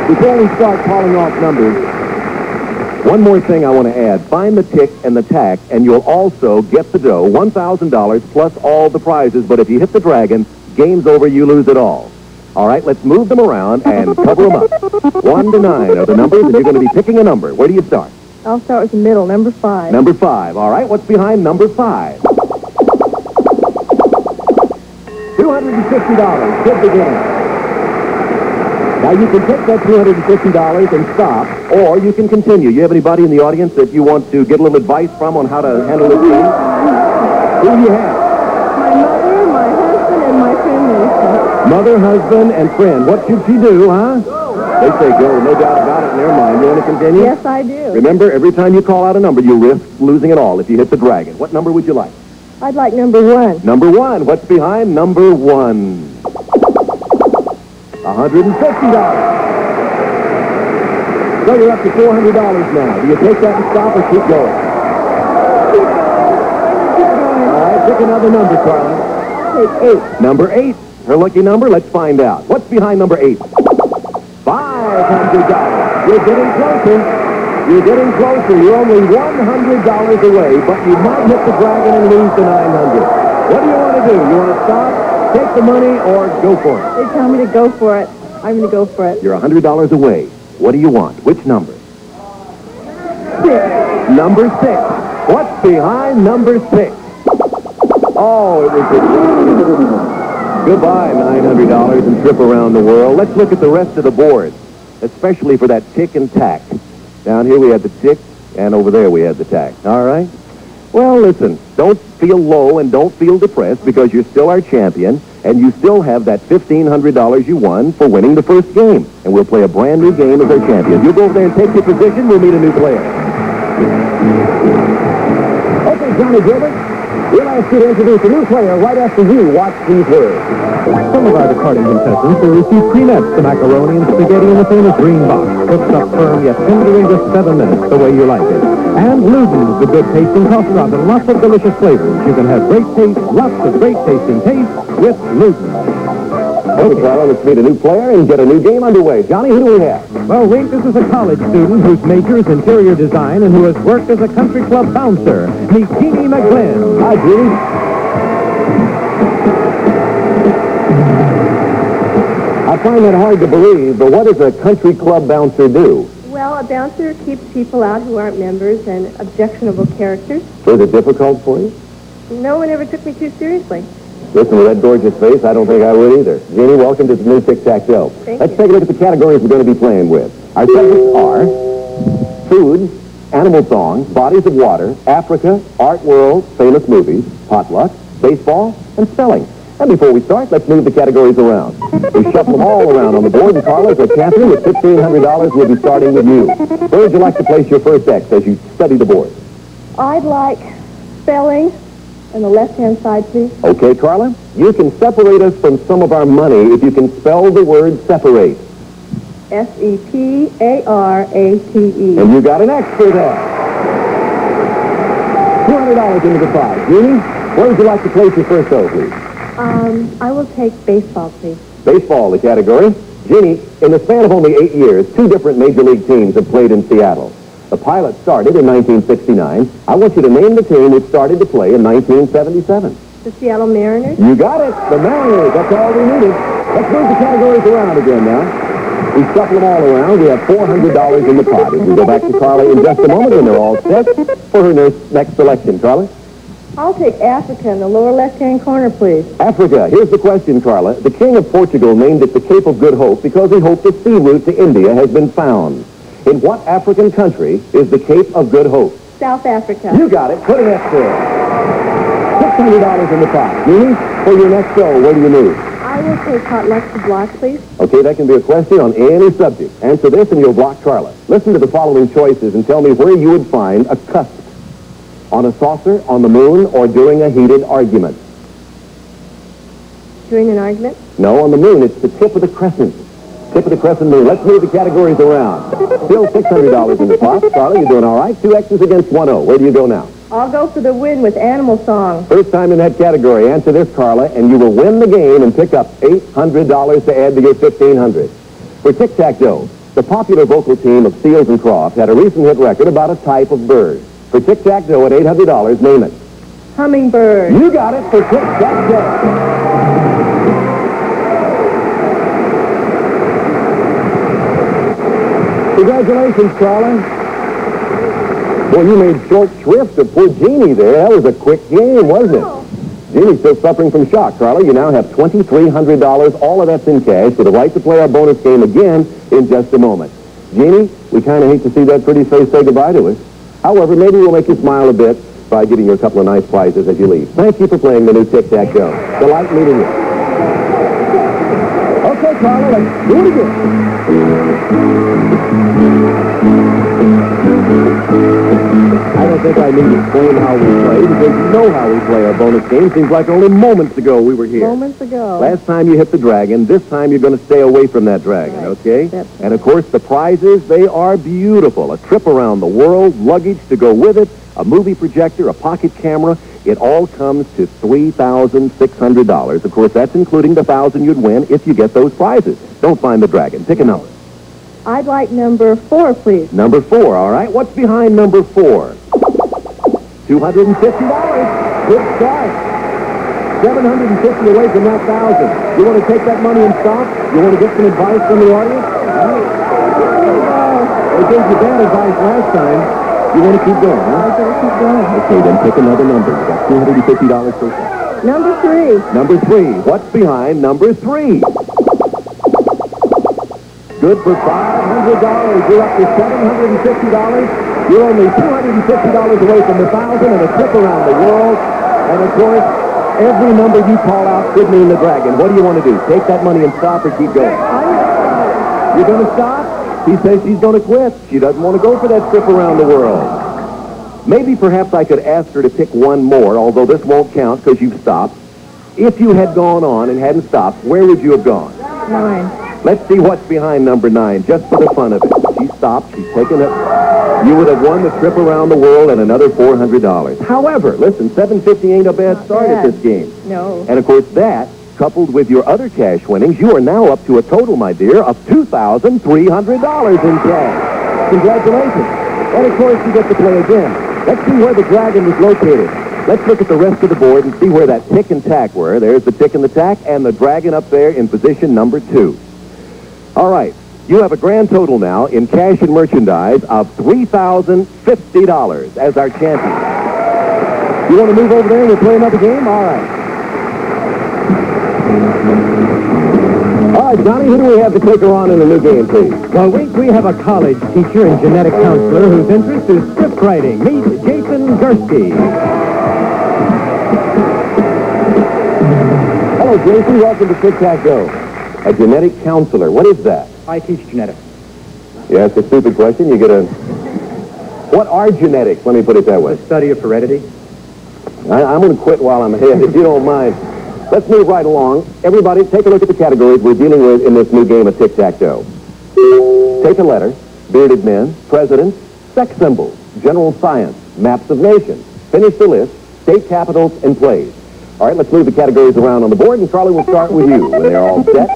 Before we start calling off numbers, one more thing I want to add. Find the Tic and the Tac, and you'll also get the dough, $1,000 plus all the prizes. But if you hit the dragon, game's over, you lose it all. All right, let's move them around and cover them up. 1 to 9 are the numbers, and you're going to be picking a number. Where do you start? I'll start with the middle, number 5. Number 5. All right, what's behind number 5? $250. Good beginning. Now, you can take that $250 and stop, or you can continue. You have anybody in the audience that you want to get a little advice from on how to handle this game? Who do you have? My mother, my husband, and my friend Lisa. Mother, husband, and friend. What should she do, huh? They say go, no doubt about it in their mind. You want to continue? Yes, I do. Remember, every time you call out a number, you risk losing it all if you hit the dragon. What number would you like? I'd like number 1. Number 1. What's behind number 1? $150. So you're up to $400 now. Do you take that and stop or keep going? Keep going. All right, pick another number, Carla. Take 8. Number 8. Her lucky number? Let's find out. What's behind number 8? $500. You're getting closer. You're getting closer. You're only $100 away, but you might hit the dragon and lose the $900. What do you want to do? You want to stop, take the money, or go for it? They tell me to go for it. I'm going to go for it. You're $100 away. What do you want? Which number? 6. Number 6. What's behind number 6? Oh, it was goodbye, $900 and trip around the world. Let's look at the rest of the board, especially for that Tic and Tac. Down here we had the Tic, and over there we had the Tac. All right? Well, listen, don't feel low and don't feel depressed because you're still our champion, and you still have that $1,500 you won for winning the first game. And we'll play a brand new game as our champion. You go over there and take your position. We'll meet a new player. Okay, Johnny Gilbert, we'll ask you to introduce a new player right after you watch these words. Some of our departing contestants will receive creamettes, the macaroni and spaghetti in the famous green box, cooked up firm yet tender in just 7 minutes, the way you like it. And Luden's, the good tasting cough drop and lots of delicious flavors. You can have great taste, lots of great tasting taste with Luden's. Okay, Carla, let's meet a new player and get a new game underway. Johnny, who do we have? Well, Rink, this is a college student whose major is interior design and who has worked as a country club bouncer. Meet Jeannie McGlynn. Hi, Jeannie. I find that hard to believe, but what does a country club bouncer do? Well, a bouncer keeps people out who aren't members and objectionable characters. Was it difficult for you? No one ever took me too seriously. Listen, with that gorgeous face, I don't think I would either. Jeannie, welcome to the new Tic Tac Dough. Let's take a look at the categories we're going to be playing with. Our subjects are food, animal songs, bodies of water, Africa, art world, famous movies, potluck, baseball, and spelling. And before we start, let's move the categories around. We shuffle them all around on the board, and Carla, as a champion with $1,500, we'll be starting with you. Where would you like to place your first X as you study the board? I'd like spelling on the left-hand side, please. Okay, Carla, you can separate us from some of our money if you can spell the word separate. S-E-P-A-R-A-T-E. And you got an X for that. $200 into the prize. Jeannie, where would you like to place your first O, please? I will take baseball, please. Baseball, the category. Jeannie, in the span of only 8 years, 2 different major league teams have played in Seattle. The Pilots started in 1969. I want you to name the team which started to play in 1977. The Seattle Mariners. You got it. The Mariners. That's all we needed. Let's move the categories around again now. We shuffle them all around. We have $400 in the pot. As we go back to Carla in just a moment when they're all set for her next selection. Carla? I'll take Africa in the lower left-hand corner, please. Africa. Here's the question, Carla. The King of Portugal named it the Cape of Good Hope because he hoped a sea route to India has been found. In what African country is the Cape of Good Hope? South Africa. You got it. Put an X there. $600 in the pot. Jeannie, for your next show, where do you move? I will take potluck to block, please. Okay, that can be a question on any subject. Answer this and you'll block Carla. Listen to the following choices and tell me where you would find a cusp. On a saucer, on the moon, or during a heated argument? During an argument? No, on the moon. It's the tip of the crescent. Tip of the crescent moon. Let's move the categories around. Still $600 in the pot. Carla, you're doing all right. 2 X's against 1 O. Where do you go now? I'll go for the win with animal song. First time in that category. Answer this, Carla, and you will win the game and pick up $800 to add to your $1,500. For Tic Tac Dough, The popular vocal team of Seals and Croft had a recent hit record about a type of bird. For Tic Tac Dough at $800, name it. Hummingbird. You got it for Tic Tac Dough. Congratulations, Charlie. Well, you made short shrift of poor Jeannie there. That was a quick game, wasn't it? Jeannie's still suffering from shock. Charlie, you now have $2,300. All of that's in cash with the right to play our bonus game again in just a moment. Jeannie, we kind of hate to see that pretty face say goodbye to us. However, maybe we'll make you smile a bit by giving you a couple of nice prizes as you leave. Thank you for playing the new Tic Tac Dough. Delight meeting you. Okay, Charlie, let's do it again. I don't think I need to explain how we play, because you know how we play our bonus game. Seems like only moments ago we were here. Moments ago. Last time you hit the dragon. This time you're going to stay away from that dragon, Right. okay? That's right. And, of course, the prizes, they are beautiful. A trip around the world, luggage to go with it, a movie projector, a pocket camera. It all comes to $3,600. Of course, that's including the $1,000 you'd win if you get those prizes. Don't find the dragon. Pick a number. I'd like number 4, please. Number 4, all right. What's behind number 4? $250. Good start. $750 away from that $1,000. You want to take that money and stop? You want to get some advice from the audience? They gave you bad advice last time. You want to keep going, huh? I'm going to keep going. Okay, then pick another number. You got $250 so far. Number 3. Number 3. What's behind number 3? Good for $500. You're up to $750. You're only $250 away from the $1,000 and a trip around the world. And, of course, every number you call out could mean the dragon. What do you want to do? Take that money and stop or keep going? You're going to stop? She says she's going to quit. She doesn't want to go for that trip around the world. Maybe perhaps I could ask her to pick one more, although this won't count because you've stopped. If you had gone on and hadn't stopped, where would you have gone? 9. Let's see what's behind number 9, just for the fun of it. She stopped. She's taken it. You would have won the trip around the world and another $400. However, listen, $750 ain't a bad start at this game. No. And, of course, that, coupled with your other cash winnings, you are now up to a total, my dear, of $2,300 in cash. Congratulations. And, of course, you get to play again. Let's see where the dragon was located. Let's look at the rest of the board and see where that tick and tack were. There's the tick and the tack, and the dragon up there in position number 2. All right. You have a grand total now in cash and merchandise of $3,050 as our champion. You want to move over there and we'll play another game? All right. All right, Johnny, who do we have to take her on in the new game, please? Well, we have a college teacher and genetic counselor whose interest is script writing. Meet Jason Gursky. Hello, Jason. Welcome to Tic Tac Dough. A genetic counselor. What is that? I teach genetics. Yeah, it's a stupid question. You get a... What are genetics? Let me put it that way. The study of heredity. I'm going to quit while I'm ahead, if you don't mind. Let's move right along. Everybody, take a look at the categories we're dealing with in this new game of Tic Tac Dough. Take a letter, bearded men, presidents, sex symbols, general science, maps of nations. Finish the list, state capitals, and plays. All right, let's move the categories around on the board, and Charlie will start with you when they're all set.